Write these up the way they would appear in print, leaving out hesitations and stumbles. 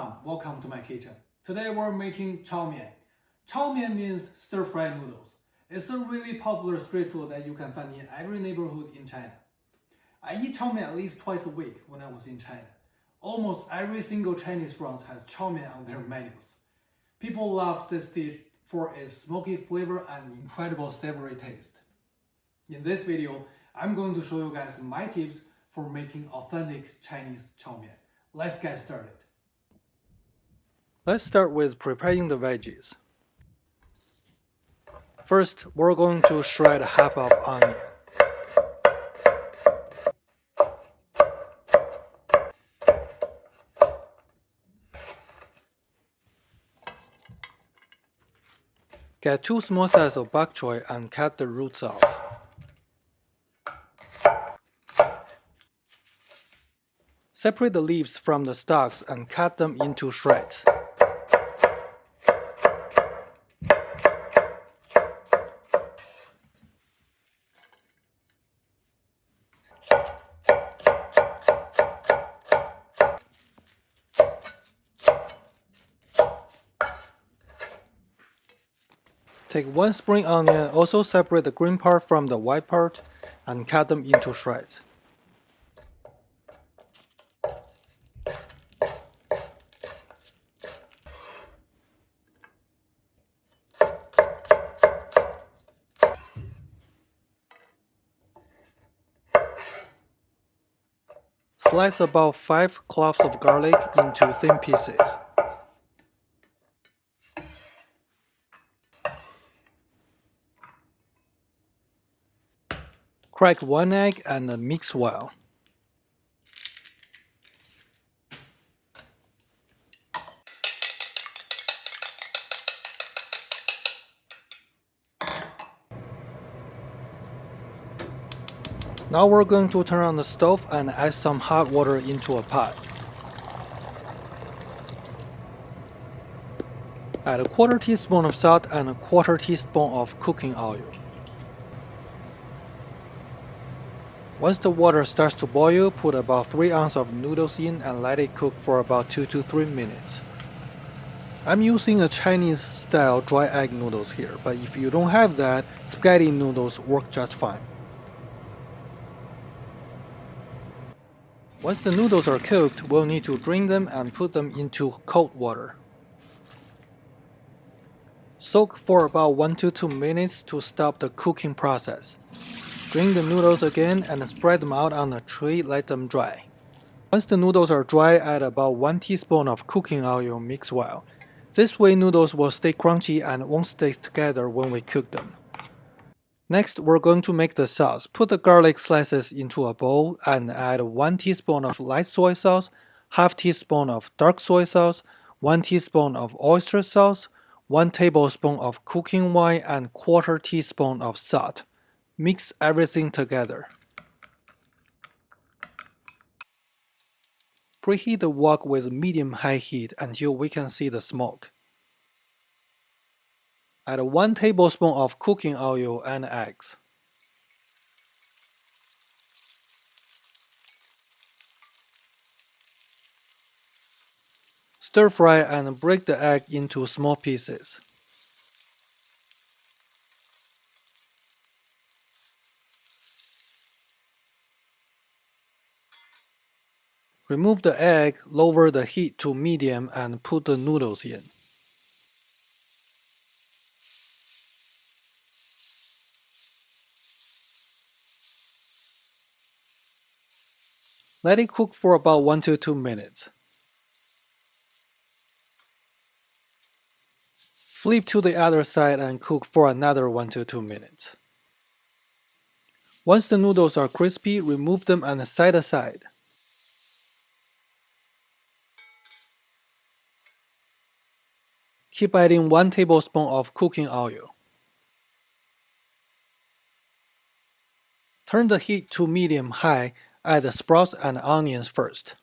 Tom, welcome to my kitchen. Today we're making Chow Mein. Chow Mein means stir-fried noodles. It's a really popular street food that you can find in every neighborhood in China. I eat Chow Mein at least twice a week when I was in China. Almost every single Chinese restaurant has Chow Mein on their menus. People love this dish for its smoky flavor and incredible savory taste. In this video, I'm going to show you guys my tips for making authentic Chinese Chow Mein. Let's get started. Let's start with preparing the veggies. First, we're going to shred half of onion. Get 2 small slices of Bok Choy and cut the roots off. Separate the leaves from the stalks and cut them into shreds. Take 1 spring onion, also separate the green part from the white part, and cut them into shreds. Slice about 5 cloves of garlic into thin pieces. Crack 1 egg and mix well. Now we're going to turn on the stove and add some hot water into a pot. Add a 1/4 teaspoon of salt and a 1/4 teaspoon of cooking oil. Once the water starts to boil, put about 3 ounces of noodles in and let it cook for about 2 to 3 minutes. I'm using a Chinese style dry egg noodles here, but if you don't have that, spaghetti noodles work just fine. Once the noodles are cooked, we'll need to drain them and put them into cold water. Soak for about 1 to 2 minutes to stop the cooking process. Drain the noodles again and spread them out on a tray, let them dry. Once the noodles are dry, add about 1 teaspoon of cooking oil, mix well. This way noodles will stay crunchy and won't stay together when we cook them. Next, we're going to make the sauce. Put the garlic slices into a bowl and add 1 teaspoon of light soy sauce, ½ teaspoon of dark soy sauce, 1 teaspoon of oyster sauce, 1 tablespoon of cooking wine, and 1/4 teaspoon of salt. Mix everything together. Preheat the wok with medium-high heat until we can see the smoke. Add 1 tablespoon of cooking oil and eggs. Stir fry and break the egg into small pieces. Remove the egg, lower the heat to medium and put the noodles in. Let it cook for about 1 to 2 minutes. Flip to the other side and cook for another 1 to 2 minutes. Once the noodles are crispy, remove them and set aside. Keep adding 1 tablespoon of cooking oil. Turn the heat to medium-high, add the sprouts and onions first.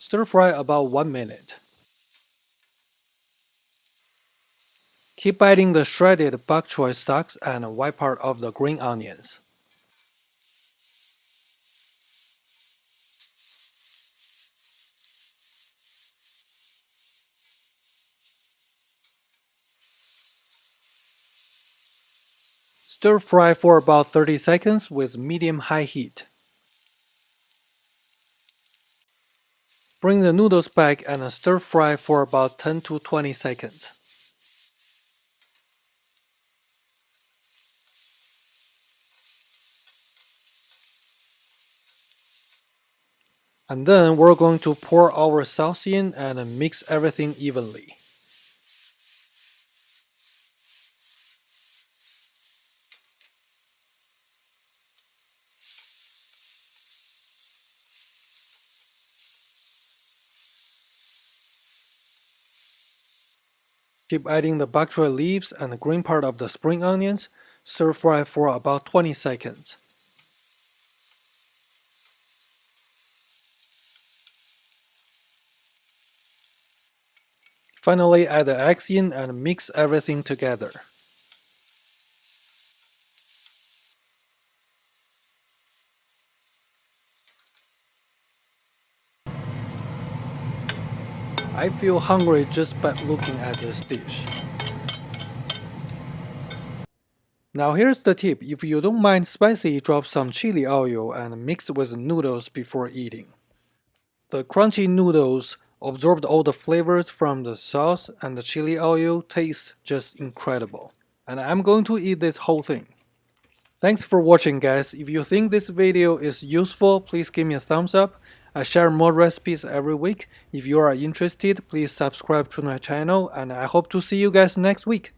Stir fry about 1 minute. Keep adding the shredded bok choy stalks and white part of the green onions. Stir fry for about 30 seconds with medium-high heat. Bring the noodles back and stir fry for about 10 to 20 seconds. And then we're going to pour our sauce in and mix everything evenly. Keep adding the bok choy leaves and the green part of the spring onions. Stir fry for about 20 seconds. Finally, add the eggs in and mix everything together. I feel hungry just by looking at this dish. Now here's the tip, if you don't mind spicy, drop some chili oil and mix with noodles before eating. The crunchy noodles absorbed all the flavors from the sauce and the chili oil tastes just incredible. And I'm going to eat this whole thing. Thanks for watching guys, if you think this video is useful, please give me a thumbs up. I share more recipes every week. If you are interested, please subscribe to my channel and I hope to see you guys next week.